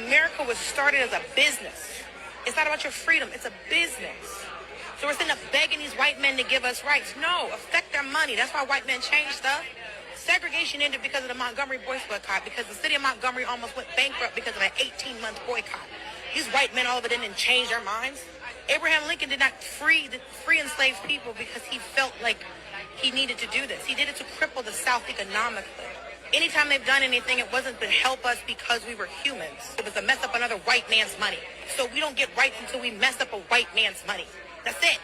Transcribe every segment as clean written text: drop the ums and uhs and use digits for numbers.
America was started as a business. It's not about your freedom. It's a business. So we're sitting up begging these white men to give us rights. No, affect their money. That's why white men change stuff. Segregation ended because of the Montgomery boys boycott, because the city of Montgomery almost went bankrupt because of an 18-month boycott. These white men all of a sudden didn't change their minds. Abraham Lincoln did not free enslaved people because he felt like he needed to do this. He did it to cripple the South economically. Anytime they've done anything, it wasn't to help us because we were humans. It was to mess up another white man's money. So we don't get rights until we mess up a white man's money. That's it.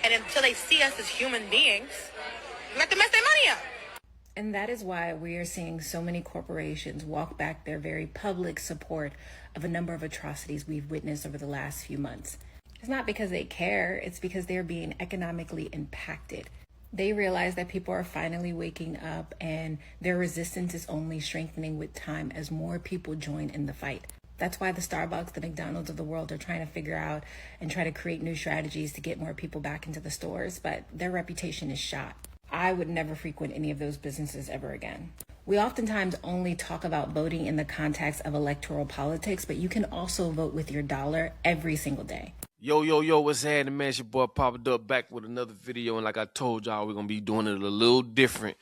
And until they see us as human beings, we have to mess their money up. And that is why we are seeing so many corporations walk back their very public support of a number of atrocities we've witnessed over the last few months. It's not because they care, it's because they're being economically impacted. They realize that people are finally waking up and their resistance is only strengthening with time as more people join in the fight. That's why the Starbucks, the McDonald's of the world are trying to figure out and try to create new strategies to get more people back into the stores, but their reputation is shot. I would never frequent any of those businesses ever again. We oftentimes only talk about voting in the context of electoral politics, but you can also vote with your dollar every single day. Yo, what's happening, man? It's your boy Papa Duck back with another video. And like I told y'all, we're going to be doing it a little different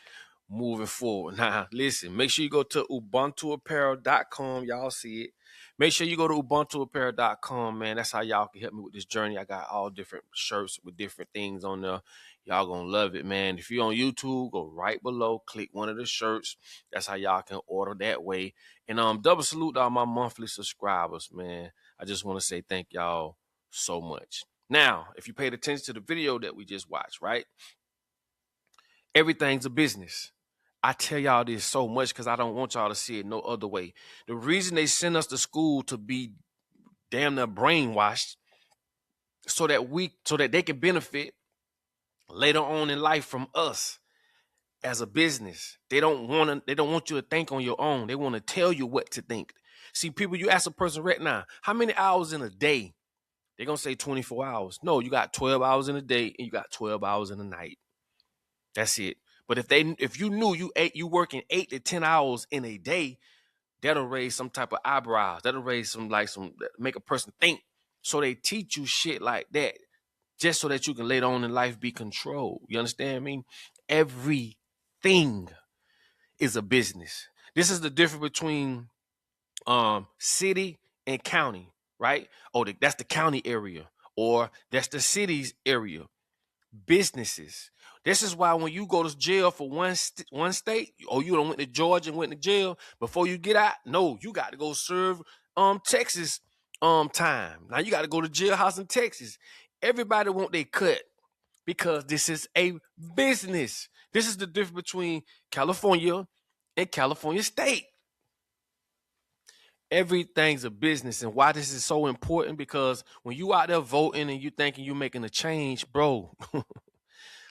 moving forward. Now, listen, make sure you go to ubuntuapparel.com. Y'all see it. Make sure you go to ubuntuapparel.com, man. That's how y'all can help me with this journey. I got all different shirts with different things on there. Y'all going to love it, man. If you're on YouTube, go right below, click one of the shirts. That's how y'all can order that way. And double salute to all my monthly subscribers, man. I just want to say thank y'all so much. Now, if you paid attention to the video that we just watched, right? Everything's a business. I tell y'all this so much because I don't want y'all to see it no other way. The reason they send us to school to be damn near brainwashed so that they can benefit later on in life from us as a business. They don't want you to think on your own. They want to tell you what to think. See, people, you ask a person right now, how many hours in a day? They're going to say 24 hours. No, you got 12 hours in a day and you got 12 hours in a night. That's it. But if you knew you working 8 to 10 hours in a day, that'll raise some type of eyebrows. That'll raise make a person think. So they teach you shit like that just so that you can later on in life be controlled. You understand me? Everything is a business. This is the difference between city and county, right? Oh, that's the county area, or that's the city's area. Businesses. This is why when you go to jail for one state, or you done went to Georgia and went to jail, before you get out, no, you got to go serve Texas time. Now you got to go to jailhouse in Texas. Everybody want their cut because this is a business. This is the difference between California and California state. Everything's a business. And why this is so important, because when you out there voting and you thinking you making a change, bro,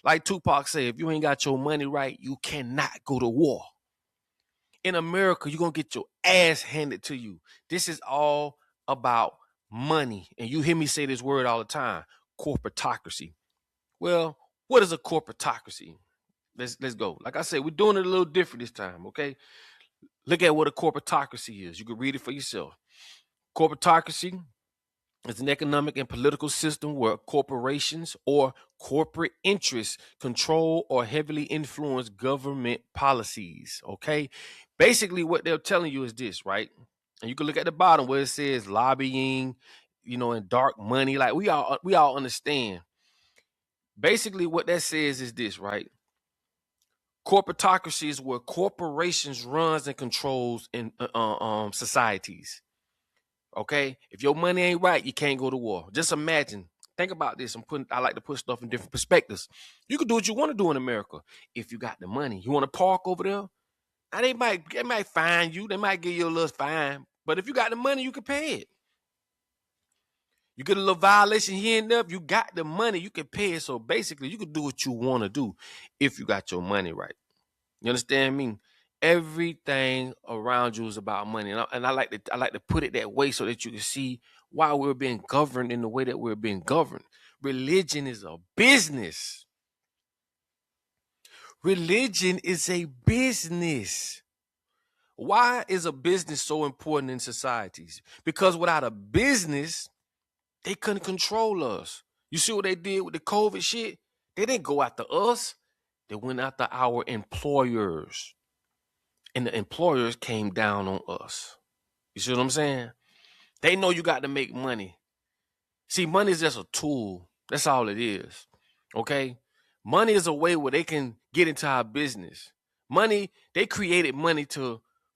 like Tupac said, if you ain't got your money right, you cannot go to war. In America, you're going to get your ass handed to you. This is all about money. And you hear me say this word all the time, corporatocracy. Well, what is a corporatocracy? Let's go. Like I said, we're doing it a little different this time, okay? Look at what a corporatocracy is. You can read it for yourself. Corporatocracy is an economic and political system where corporations or corporate interests control or heavily influence government policies. Okay. Basically, what they're telling you is this, right? And you can look at the bottom where it says lobbying, and dark money. Like we all understand. Basically, what that says is this, right? Corporatocracy is where corporations runs and controls in societies. Okay, if your money ain't right, you can't go to war. Just imagine. Think about this. I like to put stuff in different perspectives. You can do what you want to do in America if you got the money. You want to park over there? Now they might fine you. They might give you a little fine. But if you got the money, you can pay it. You get a little violation here and there. If you got the money, you can pay it. So basically, you can do what you want to do if you got your money right. You understand me? Everything around you is about money, and I like to put it that way so that you can see why we're being governed in the way that we're being governed. Religion is a business. Religion is a business. Why is a business so important in societies? Because without a business, they couldn't control us. You see what they did with the COVID shit? They didn't go after us. They went after our employers. And the employers came down on us. You see what I'm saying? They know you got to make money. See, money is just a tool. That's all it is. Okay? Money is a way where they can get into our business. Money, they created money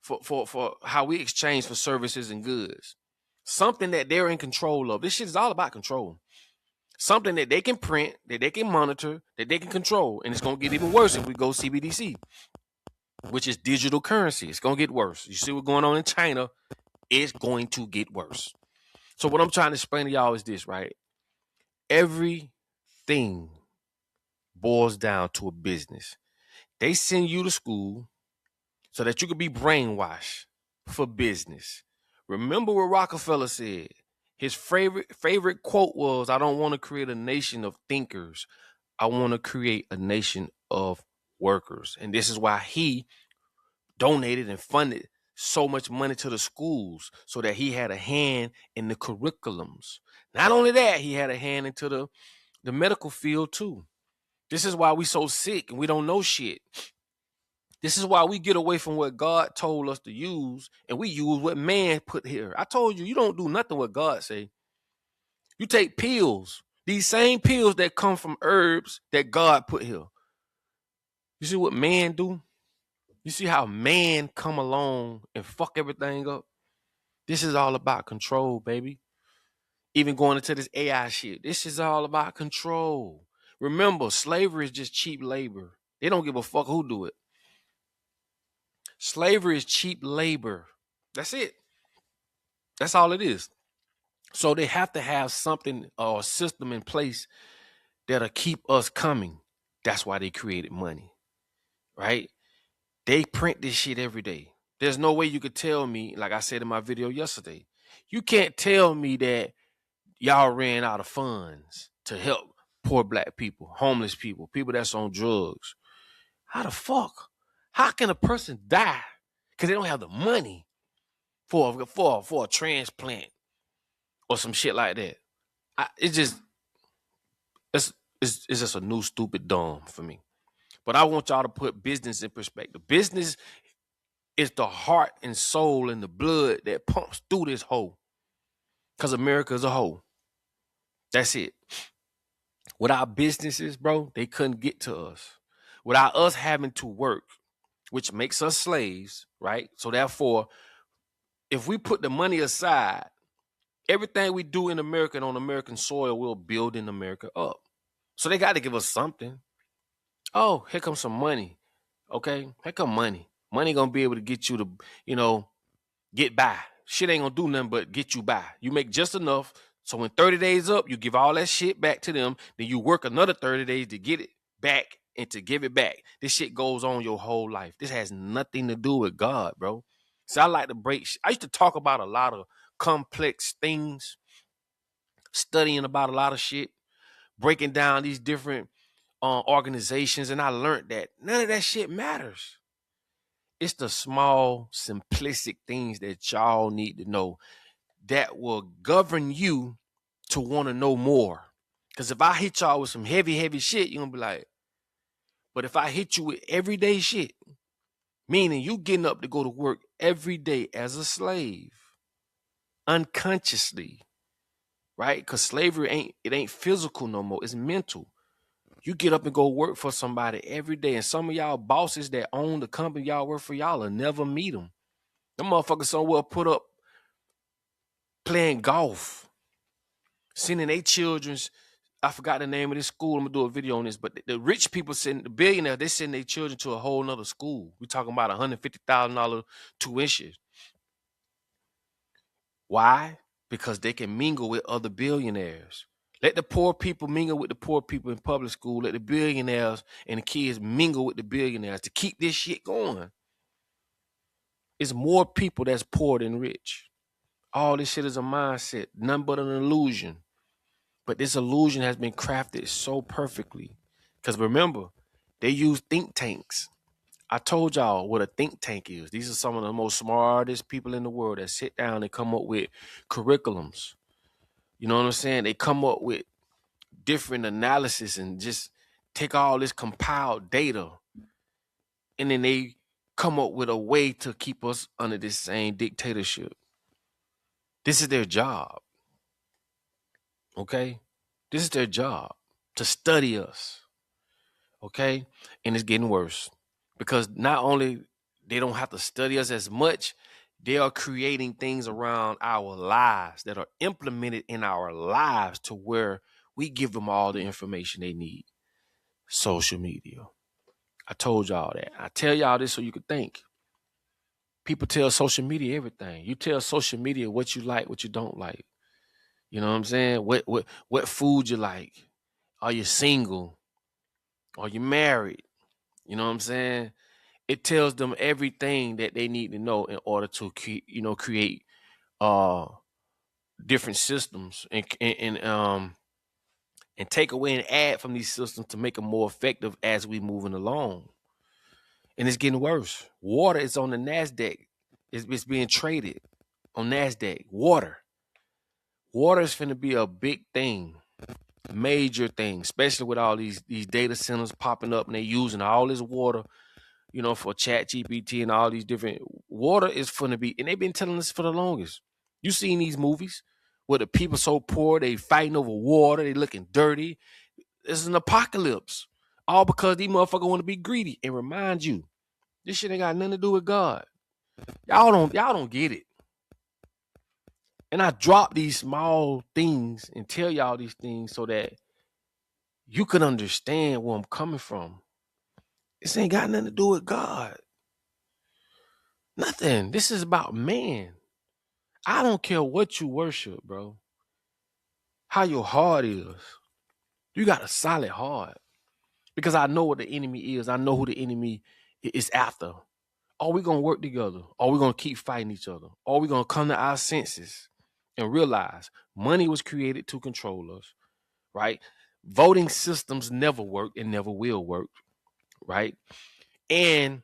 for how we exchange for services and goods. Something that they're in control of. This shit is all about control. Something that they can print, that they can monitor, that they can control. And it's going to get even worse if we go CBDC, which is digital currency. It's going to get worse. You see what's going on in China? It's going to get worse. So what I'm trying to explain to y'all is this, right? Everything boils down to a business. They send you to school so that you could be brainwashed for business. Remember what Rockefeller said. His favorite quote was, I don't want to create a nation of thinkers. I want to create a nation of workers. And this is why he donated and funded so much money to the schools so that he had a hand in the curriculums. Not only that, he had a hand into the medical field too. This is why we so sick and we don't know shit. This is why we get away from what God told us to use and we use what man put here. I told you, you don't do nothing what God say. You take pills, these same pills that come from herbs that God put here. You see what man do? You see how man come along and fuck everything up? This is all about control, baby. Even going into this AI shit, this is all about control. Remember, slavery is just cheap labor. They don't give a fuck who do it. Slavery is cheap labor. That's it. That's all it is. So they have to have something or a system in place that'll keep us coming. That's why they created money, right? They print this shit every day. There's no way you could tell me, like I said in my video yesterday, you can't tell me that y'all ran out of funds to help poor black people, homeless people, people that's on drugs. How the fuck? How can a person die because they don't have the money for a transplant or some shit like that? It's just a new stupid dumb for me. But I want y'all to put business in perspective. Business is the heart and soul and the blood that pumps through this hole. Because America is a whole. That's it. Without businesses, bro, they couldn't get to us. Without us having to work, which makes us slaves, right? So therefore, if we put the money aside, everything we do in America and on American soil will build in America up. So they got to give us something. Oh, here comes some money. Okay, here come money. Money gonna be able to get you to, get by. Shit ain't gonna do nothing but get you by. You make just enough. So when 30 days up, you give all that shit back to them. Then you work another 30 days to get it back and to give it back. This shit goes on your whole life. This has nothing to do with God, bro. So I like to I used to talk about a lot of complex things, studying about a lot of shit, breaking down these different organizations, and I learned that none of that shit matters. It's the small, simplistic things that y'all need to know that will govern you to want to know more. Because if I hit y'all with some heavy, heavy shit, you're going to be like, but if I hit you with everyday shit, meaning you getting up to go to work every day as a slave, unconsciously, right? Because slavery ain't physical no more. It's mental. You get up and go work for somebody every day. And some of y'all bosses that own the company y'all work for, y'all will never meet them. Them motherfuckers somewhere put up playing golf, sending their children's, I forgot the name of this school. I'm going to do a video on this. But the rich people, the billionaires, they send their children to a whole nother school. We're talking about $150,000 tuition. Why? Because they can mingle with other billionaires. Let the poor people mingle with the poor people in public school. Let the billionaires and the kids mingle with the billionaires to keep this shit going. It's more people that's poor than rich. All this shit is a mindset, none but an illusion. But this illusion has been crafted so perfectly. Because remember, they use think tanks. I told y'all what a think tank is. These are some of the most smartest people in the world that sit down and come up with curriculums. You know what I'm saying? They come up with different analysis and just take all this compiled data, and then they come up with a way to keep us under this same dictatorship. This is their job. Okay? This is their job, to study us. Okay? And it's getting worse. Because not only they don't have to study us as much, they are creating things around our lives that are implemented in our lives to where we give them all the information they need. Social media. I told y'all that. I tell y'all this so you could think. People tell social media everything. You tell social media what you like, what you don't like. You know what I'm saying? What food you like? Are you single? Are you married? You know what I'm saying? It tells them everything that they need to know in order to create uh different systems and take away and add from these systems to make them more effective as we moving along. And it's getting worse. Water is on the NASDAQ. It's being traded on NASDAQ. Water is finna be a big thing, major thing, especially with all these data centers popping up and they using all this water, for Chat GPT and all these different. Water is finna be, and they've been telling us for the longest. You seen these movies where the people so poor they fighting over water, they looking dirty. It's an apocalypse, all because these motherfuckers want to be greedy. And remind you, this shit ain't got nothing to do with God. Y'all don't get it. And I drop these small things and tell y'all these things so that you can understand where I'm coming from. This ain't got nothing to do with God. Nothing. This is about man. I don't care what you worship, bro. How your heart is. You got a solid heart. Because I know what the enemy is. I know who the enemy is after. Are we going to work together? Are we going to keep fighting each other? Are we going to come to our senses and realize money was created to control us, right? Voting systems never work and never will work, right? And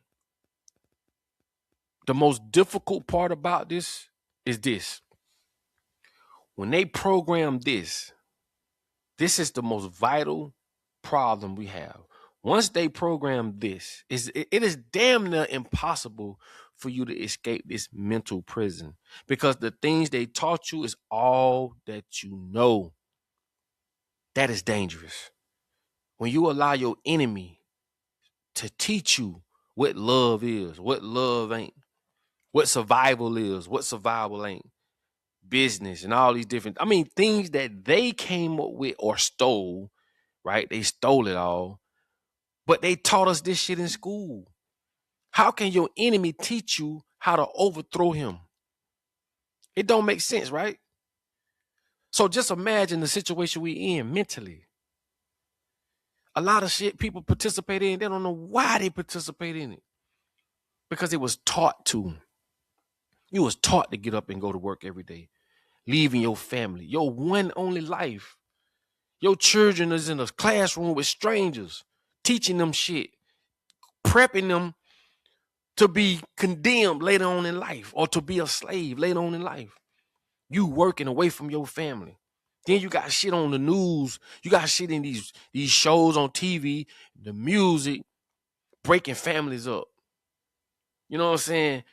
the most difficult part about this is this. When they program this is the most vital problem we have. Once they program this, it is damn near impossible for you to escape this mental prison because the things they taught you is all that you know. That is dangerous. When you allow your enemy to teach you what love is, what love ain't, what survival is, what survival ain't, business and all these different, things that they came up with or stole, right? They stole it all, but they taught us this shit in school. How can your enemy teach you how to overthrow him? It don't make sense, right? So just imagine the situation we in mentally. A lot of shit people participate in, they don't know why they participate in it. Because it was taught to. You was taught to get up and go to work every day, leaving your family, your one only life. Your children is in a classroom with strangers, teaching them shit, prepping them to be condemned later on in life or to be a slave later on in life. You working away from your family. Then you got shit on the news. You got shit in these shows on TV, the music, breaking families up. You know what I'm saying?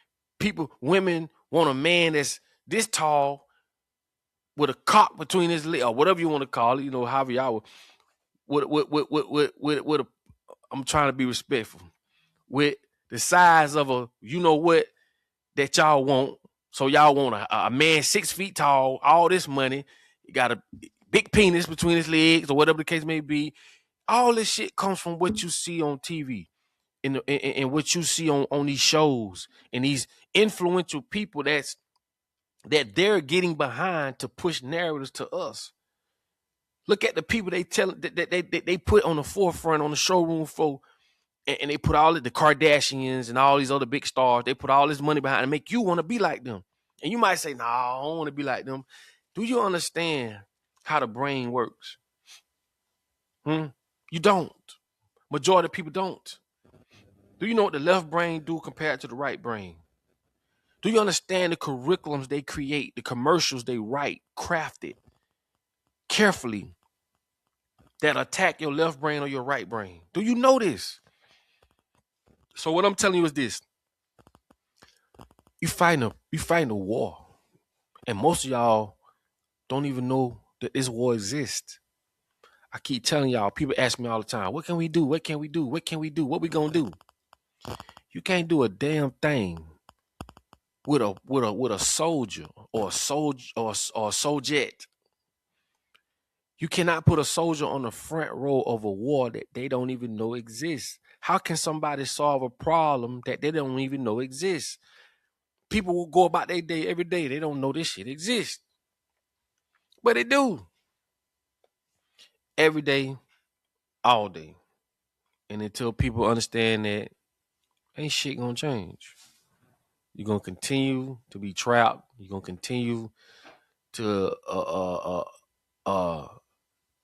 Women want a man that's this tall with a cock between his legs or whatever you want to call it, however y'all with a, I'm trying to be respectful, with the size of a, that y'all want. So y'all want a man 6 feet tall, all this money, he got a big penis between his legs or whatever the case may be. All this shit comes from what you see on TV and what you see on these shows and these influential people that they're getting behind to push narratives to us. Look at the people they tell that they put on the forefront on the showroom floor, and they put all the Kardashians and all these other big stars. They put all this money behind and make you want to be like them. And you might say, "No, I don't want to be like them." Do you understand how the brain works? You don't. Majority of people don't. Do you know what the left brain do compared to the right brain? Do you understand the curriculums they create, the commercials they write, crafted carefully that attack your left brain or your right brain? Do you know this? So what I'm telling you is this. You fighting a war. And most of y'all don't even know that this war exists. I keep telling y'all, people ask me all the time, what can we do? What can we do? What can we do? What we gonna do? You can't do a damn thing with a soldier or a soldier or a soldierette. You cannot put a soldier on the front row of a war that they don't even know exists. How can somebody solve a problem that they don't even know exists? People will go about their day every day. They don't know this shit exists. But they do. Every day, all day. And until people understand that, ain't shit gonna change. You're gonna continue to be trapped. You're gonna continue to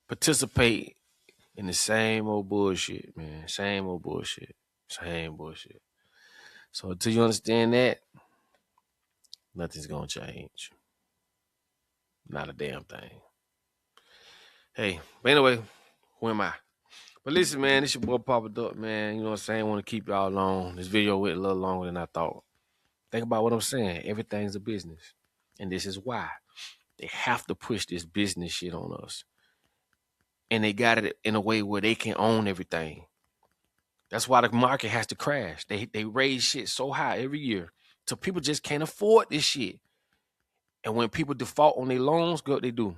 participate in the same old bullshit, man. Same old bullshit. Same bullshit. So until you understand that, nothing's gonna change. Not a damn thing. Hey, but anyway, who am I? But listen, man, this your boy Papa Duck, man. You know what I'm saying? I want to keep y'all long. This video went a little longer than I thought. Think about what I'm saying. Everything's a business. And this is why. They have to push this business shit on us. And they got it in a way where they can own everything. That's why the market has to crash. They raise shit so high every year till people just can't afford this shit. And when people default on their loans, guess what they do?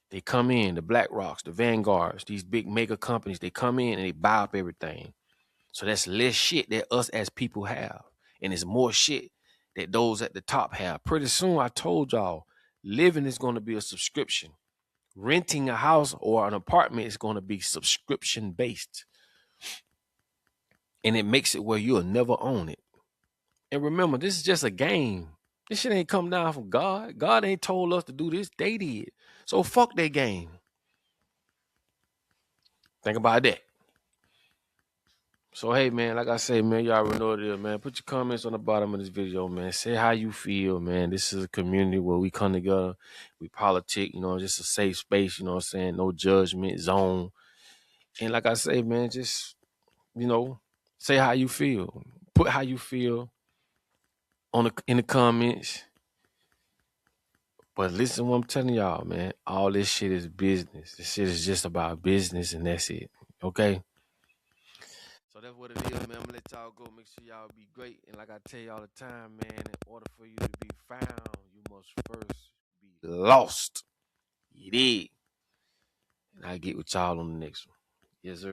They come in, the BlackRocks, the Vanguards, these big mega companies, they come in and they buy up everything. So that's less shit that us as people have. And it's more shit that those at the top have. Pretty soon, I told y'all, living is going to be a subscription. Renting a house or an apartment is going to be subscription based. And it makes it where you'll never own it. And remember, this is just a game. This shit ain't come down from God. God ain't told us to do this. They did. So fuck that game. Think about that. So, hey, man, like I say, man, y'all already know what it is, man. Put your comments on the bottom of this video, man. Say how you feel, man. This is a community where we come together. We politic, you know, just a safe space, you know what I'm saying? No judgment zone. And like I say, man, just, you know, say how you feel. Put how you feel in the comments. But listen to what I'm telling y'all, man. All this shit is business. This shit is just about business, and that's it. Okay? So that's what it is, man. I'm gonna let y'all go. Make sure y'all be great. And like I tell you all the time, man, in order for you to be found, you must first be lost. You did. And I get with y'all on the next one. Yes, sir.